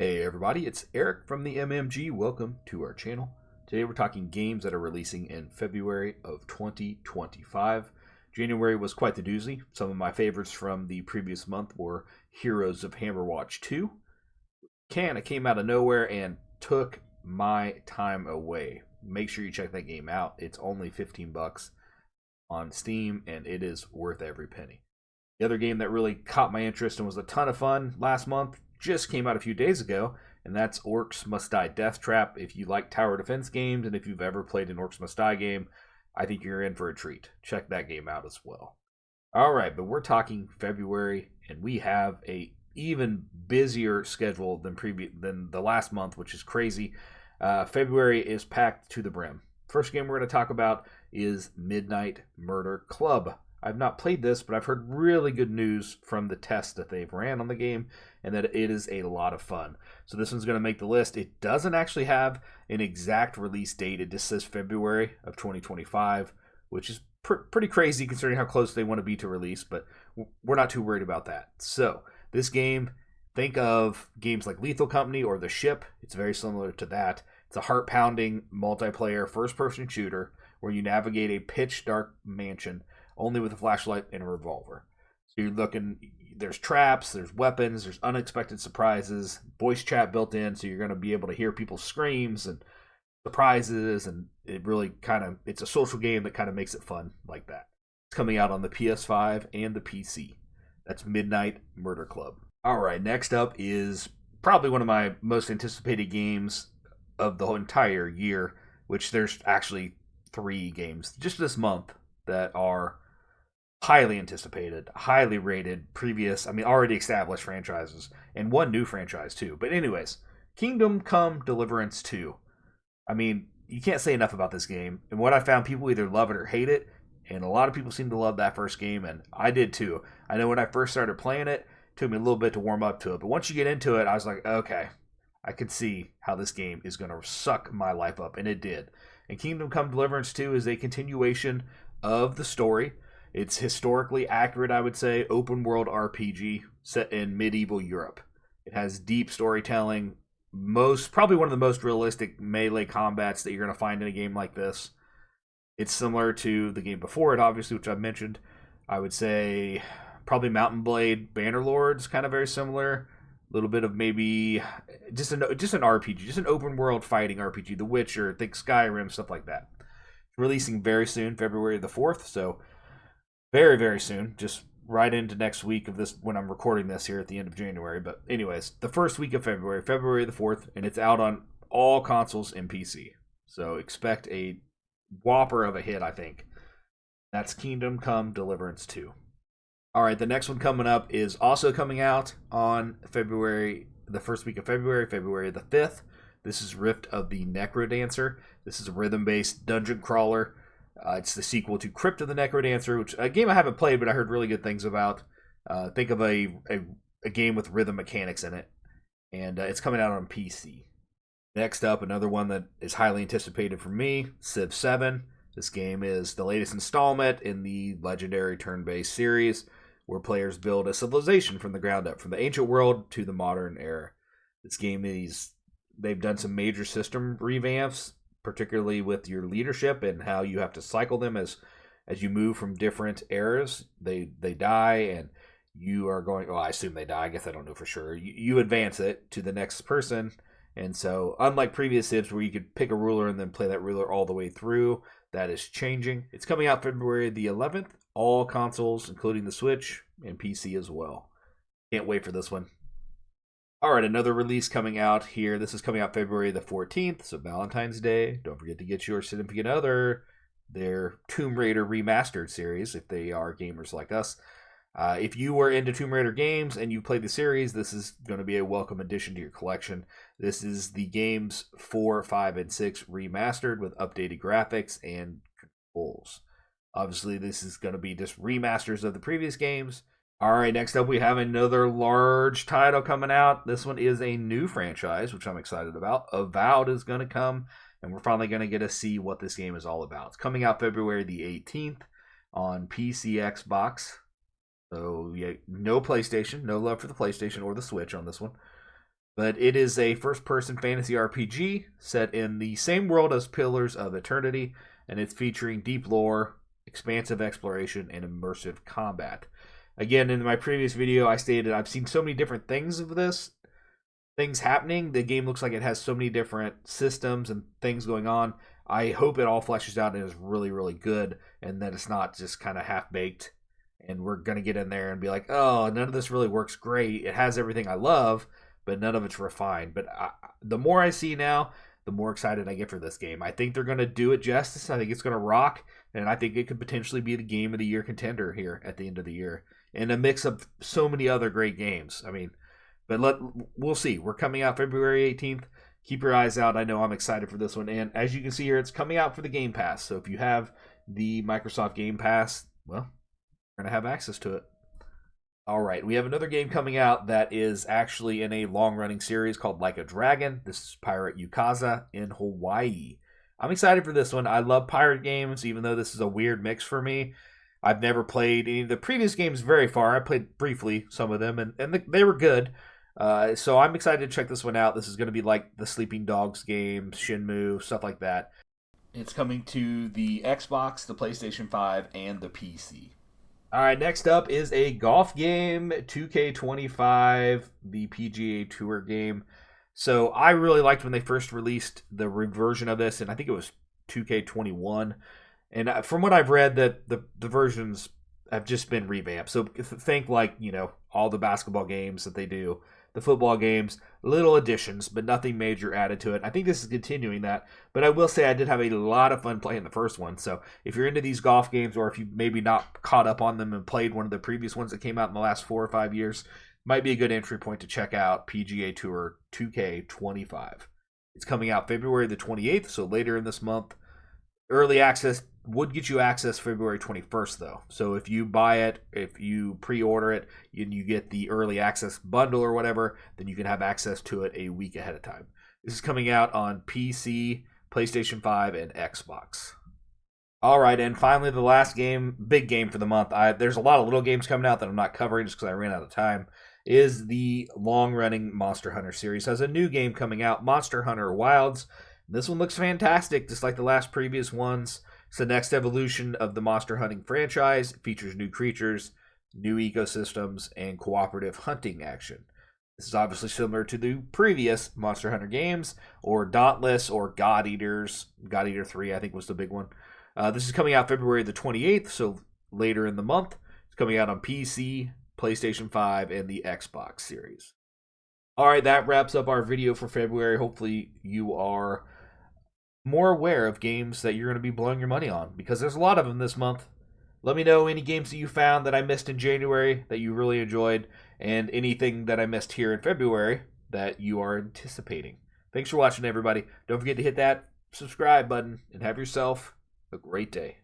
Hey everybody, it's Eric from the MMG. Welcome to our channel. Today we're talking games that are releasing in February of 2025. January was quite the doozy. Some of my favorites from the previous month were Heroes of Hammerwatch 2. It came out of nowhere and took my time away. Make sure you check that game out. It's only 15 bucks on Steam and it is worth every penny. The other game that really caught my interest and was a ton of fun last month just came out a few days ago, and that's Orcs Must Die Death Trap. If you like tower defense games and if you've ever played an Orcs Must Die game, I think you're in for a treat. Check that game out as well. All right, but we're talking February, and we have a even busier schedule than the last month, which is crazy. February is packed to the brim. First game we're going to talk about is Midnight Murder Club. I've not played this, but I've heard really good news from the test that they've ran on the game, and that it is a lot of fun. So this one's going to make the list. It doesn't actually have an exact release date. It just says February of 2025, which is pretty crazy considering how close they want to be to release, but we're not too worried about that. So this game, think of games like Lethal Company or The Ship. It's very similar to that. It's a heart-pounding multiplayer first-person shooter where you navigate a pitch-dark mansion only with a flashlight and a revolver. So you're looking, there's traps, there's weapons, there's unexpected surprises, voice chat built in, so you're going to be able to hear people's screams and surprises, and it really it's a social game that kind of makes it fun like that. It's coming out on the PS5 and the PC. That's Midnight Murder Club. All right, next up is probably one of my most anticipated games of the whole entire year, which there's actually 3 games just this month that are highly anticipated, highly rated, already established franchises, and one new franchise too. But anyways, Kingdom Come Deliverance 2. You can't say enough about this game. And what I found, people either love it or hate it, and a lot of people seem to love that first game, and I did too. I know when I first started playing it, it took me a little bit to warm up to it, but once you get into it, I was like, okay, I could see how this game is going to suck my life up, and it did. And Kingdom Come Deliverance 2 is a continuation of the story. It's historically accurate, I would say, open world RPG set in medieval Europe. It has deep storytelling, probably one of the most realistic melee combats that you're going to find in a game like this. It's similar to the game before it, obviously, which I've mentioned. I would say probably Mountain Blade Bannerlord's kind of very similar. A little bit of maybe just an RPG, just an open world fighting RPG. The Witcher, think Skyrim, stuff like that. Releasing very soon, February the 4th, so very, very soon. Just right into next week of this when I'm recording this here at the end of January. But anyways, the first week of February the 4th, and it's out on all consoles and PC. So expect a whopper of a hit, I think. That's Kingdom Come Deliverance 2. All right, the next one coming up is also coming out on the first week of February the 5th. This is Rift of the Necrodancer. This is a rhythm-based dungeon crawler. It's the sequel to Crypt of the Necrodancer, which a game I haven't played, but I heard really good things about. Think of a game with rhythm mechanics in it, and it's coming out on PC. Next up, another one that is highly anticipated for me, Civ 7. This game is the latest installment in the legendary turn-based series, where players build a civilization from the ground up, from the ancient world to the modern era. This game they've done some major system revamps, particularly with your leadership and how you have to cycle them as you move from different eras. They die, and you are going, I assume they die, I guess I don't know for sure. You advance it to the next person, and so unlike previous Civs where you could pick a ruler and then play that ruler all the way through, that is changing. It's coming out February the 11th, all consoles, including the Switch and PC as well. Can't wait for this one. All right, another release coming out here. This is coming out February the 14th, so Valentine's Day. Don't forget to get your significant other their Tomb Raider Remastered series, if they are gamers like us. If you were into Tomb Raider games and you played the series, this is going to be a welcome addition to your collection. This is the games 4, 5, and 6 remastered with updated graphics and controls. Obviously, this is going to be just remasters of the previous games. All right, next up we have another large title coming out. This one is a new franchise, which I'm excited about. Avowed is going to come, and we're finally going to get to see what this game is all about. It's coming out February the 18th on PC, Xbox. So, yeah, no PlayStation. No love for the PlayStation or the Switch on this one. But it is a first-person fantasy RPG set in the same world as Pillars of Eternity, and it's featuring deep lore, expansive exploration, and immersive combat. Again, in my previous video, I stated I've seen so many different things of this, things happening. The game looks like it has so many different systems and things going on. I hope it all fleshes out and is really, really good, and that it's not just kind of half-baked, and we're going to get in there and be like, oh, none of this really works great. It has everything I love, but none of it's refined. But the more I see now, the more excited I get for this game. I think they're going to do it justice. I think it's going to rock, and I think it could potentially be the Game of the Year contender here at the end of the year, in a mix of so many other great games. I mean, but we'll see. We're coming out February 18th. Keep your eyes out. I know I'm excited for this one. And as you can see here, it's coming out for the Game Pass. So if you have the Microsoft Game Pass, well, you're going to have access to it. All right, we have another game coming out that is actually in a long-running series called Like a Dragon. This is Pirate Yukaza in Hawaii. I'm excited for this one. I love pirate games, even though this is a weird mix for me. I've never played any of the previous games very far. I played briefly some of them, and they were good. So I'm excited to check this one out. This is going to be like the Sleeping Dogs game, Shenmue, stuff like that. It's coming to the Xbox, the PlayStation 5, and the PC. All right, next up is a golf game, 2K25, the PGA Tour game. So I really liked when they first released the version of this, and I think it was 2K21. And from what I've read, that the versions have just been revamped. So think like, all the basketball games that they do, the football games, little additions, but nothing major added to it. I think this is continuing that, but I will say I did have a lot of fun playing the first one. So if you're into these golf games, or if you maybe not caught up on them and played one of the previous ones that came out in the last 4 or 5 years, might be a good entry point to check out PGA Tour 2K25. It's coming out February the 28th, so later in this month. Early access would get you access February 21st, though. So if you buy it, if you pre-order it, and you get the early access bundle or whatever, then you can have access to it a week ahead of time. This is coming out on PC, PlayStation 5, and Xbox. All right, and finally the last game, big game for the month. There's a lot of little games coming out that I'm not covering just because I ran out of time. Is the long-running Monster Hunter series. Has a new game coming out, Monster Hunter Wilds. This one looks fantastic, just like the last previous ones. It's the next evolution of the monster hunting franchise. It features new creatures, new ecosystems, and cooperative hunting action. This is obviously similar to the previous Monster Hunter games, or Dauntless, or God Eaters. God Eater 3, I think, was the big one. This is coming out February the 28th, so later in the month. It's coming out on PC, PlayStation 5, and the Xbox series. All right, that wraps up our video for February. Hopefully you are more aware of games that you're going to be blowing your money on, because there's a lot of them this month. Let me know any games that you found that I missed in January that you really enjoyed, and anything that I missed here in February that you are anticipating. Thanks for watching, everybody. Don't forget to hit that subscribe button, and have yourself a great day.